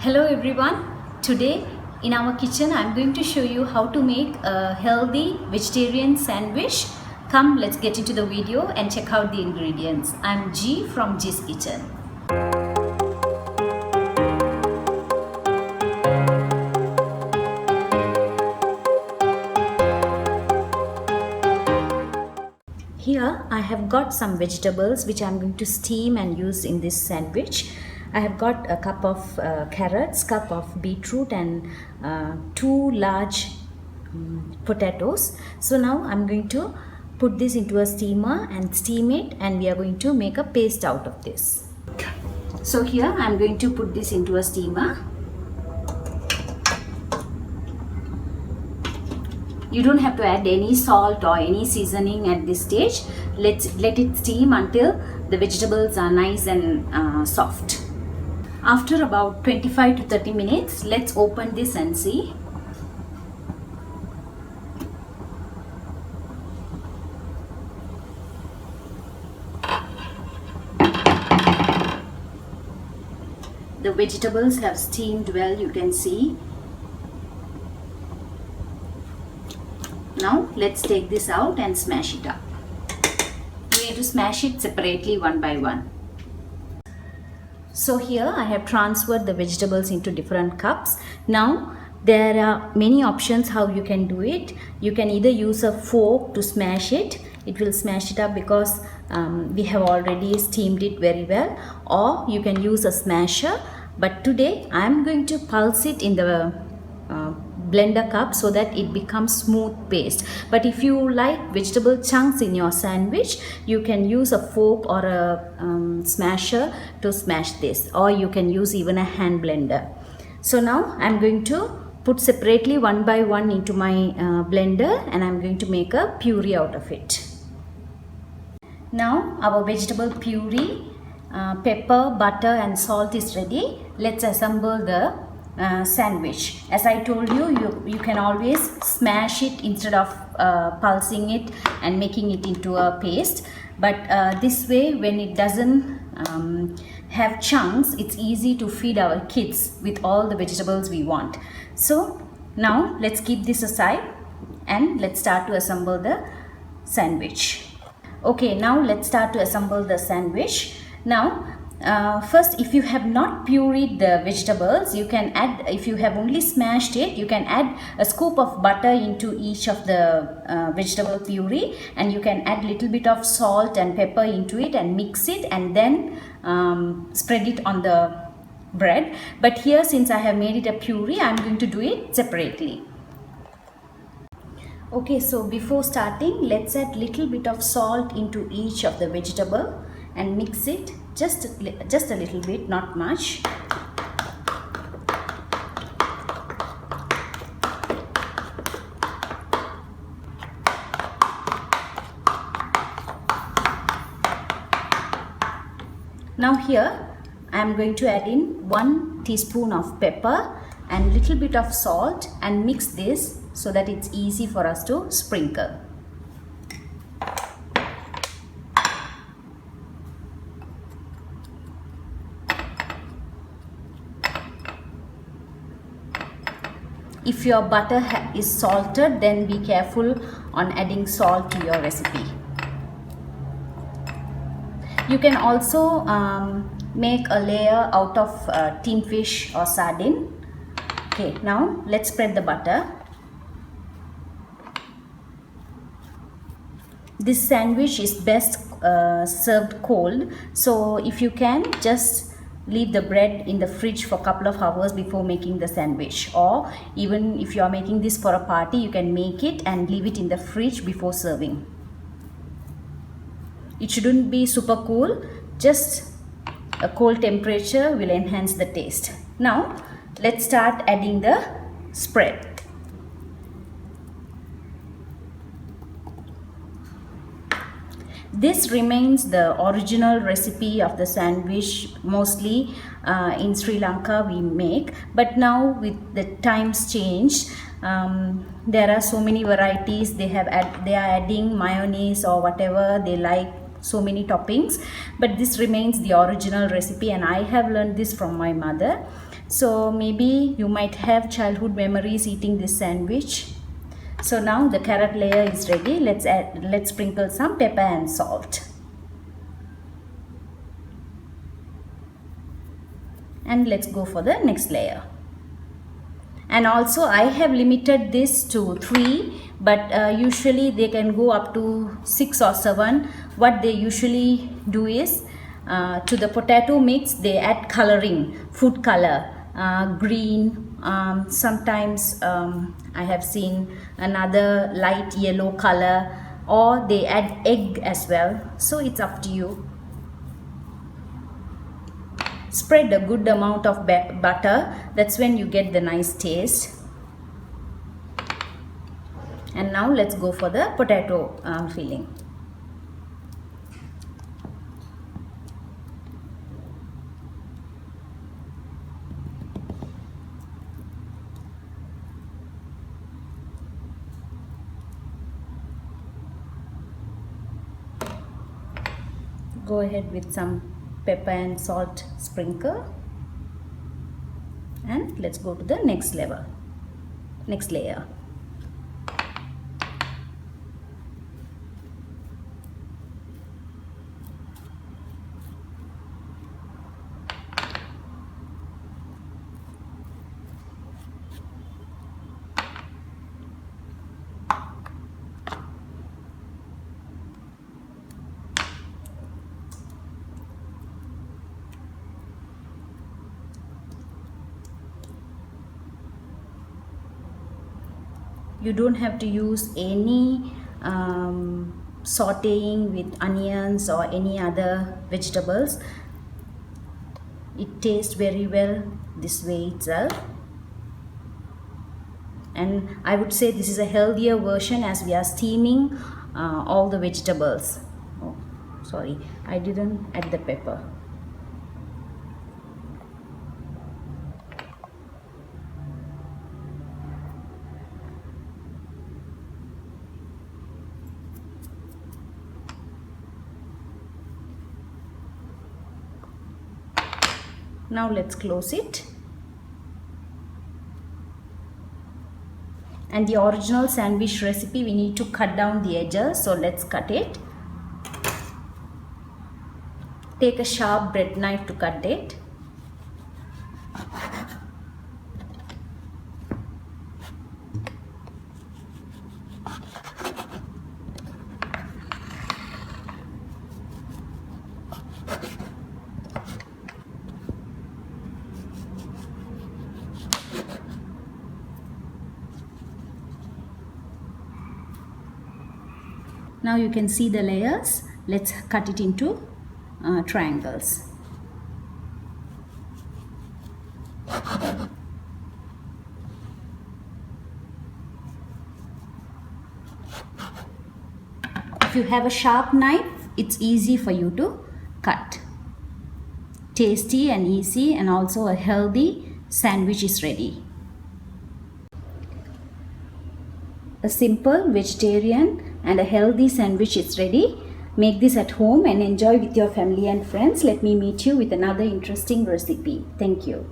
Hello everyone. Today in our kitchen I'm going to show you how to make a healthy vegetarian sandwich. Come, let's get into the video and check out the ingredients. I'm G from G's Kitchen. Here I have got some vegetables which I'm going to steam and use in this sandwich. I have got a cup of carrots, cup of beetroot and two large potatoes. So now I'm going to put this into a steamer and steam it, and we are going to make a paste out of this. So here I'm going to put this into a steamer. You don't have to add any salt or any seasoning at this stage. Let it steam until the vegetables are nice and soft. After about 25 to 30 minutes, let's open this and see. The vegetables have steamed well, you can see. Now let's take this out and smash it up. We need to smash it separately one by one. So here I have transferred the vegetables into different cups. Now there are many options how you can do it. You can either use a fork to smash it. It will smash it up because we have already steamed it very well. Or you can use a smasher. But today I am going to pulse it in the blender cup so that it becomes smooth paste. But if you like vegetable chunks in your sandwich, you can use a fork or a smasher to smash this, or you can use even a hand blender. So now I'm going to put separately one by one into my blender, and I'm going to make a puree out of it. Now our vegetable puree, pepper, butter and salt is ready. Let's assemble the sandwich. As I told you, you can always smash it instead of pulsing it and making it into a paste. But this way, when it doesn't have chunks, it's easy to feed our kids with all the vegetables we want. So now let's keep this aside and let's start to assemble the sandwich. Okay, now let's start to assemble the sandwich. Now first, if you have not pureed the vegetables, you can add, if you have only smashed it, you can add a scoop of butter into each of the vegetable puree, and you can add little bit of salt and pepper into it and mix it, and then spread it on the bread. But here, since I have made it a puree, I am going to do it separately. Okay, so before starting, let's add little bit of salt into each of the vegetable and mix it just a little bit, not much. Now here I am going to add in 1 teaspoon of pepper and little bit of salt and mix this so that it's easy for us to sprinkle. If your butter is salted, then be careful on adding salt to your recipe. You can also make a layer out of tin fish or sardine. Okay, now let's spread the butter. This sandwich is best served cold, so if you can, just leave the bread in the fridge for a couple of hours before making the sandwich, or even if you are making this for a party, you can make it and leave it in the fridge before serving. It shouldn't be super cool, just a cold temperature will enhance the taste. Now let's start adding the spread. This remains the original recipe of the sandwich. Mostly in Sri Lanka we make, but now with the times changed, there are so many varieties. They are adding mayonnaise or whatever they like, so many toppings, but this remains the original recipe, and I have learned this from my mother. So maybe you might have childhood memories eating this sandwich. So now the carrot layer is ready. Let's sprinkle some pepper and salt. And let's go for the next layer. And also I have limited this to 3, but usually they can go up to 6 or 7. What they usually do is to the potato mix they add coloring, food color, green, sometimes I have seen another light yellow color, or they add egg as well. So it's up to you. Spread a good amount of butter. That's when you get the nice taste. And now let's go for the potato filling. Go ahead with some pepper and salt sprinkle, and let's go to the next layer. You don't have to use any sauteing with onions or any other vegetables. It tastes very well this way itself. And I would say this is a healthier version, as we are steaming all the vegetables. Oh, sorry, I didn't add the pepper. Now let's close it. And the original sandwich recipe, we need to cut down the edges, so let's cut it. Take a sharp bread knife to cut it. Now you can see the layers. Let's cut it into triangles. If you have a sharp knife, it's easy for you to cut. Tasty and easy, and also a healthy sandwich is ready. A simple vegetarian and a healthy sandwich is ready. Make this at home and enjoy with your family and friends. Let me meet you with another interesting recipe. Thank you.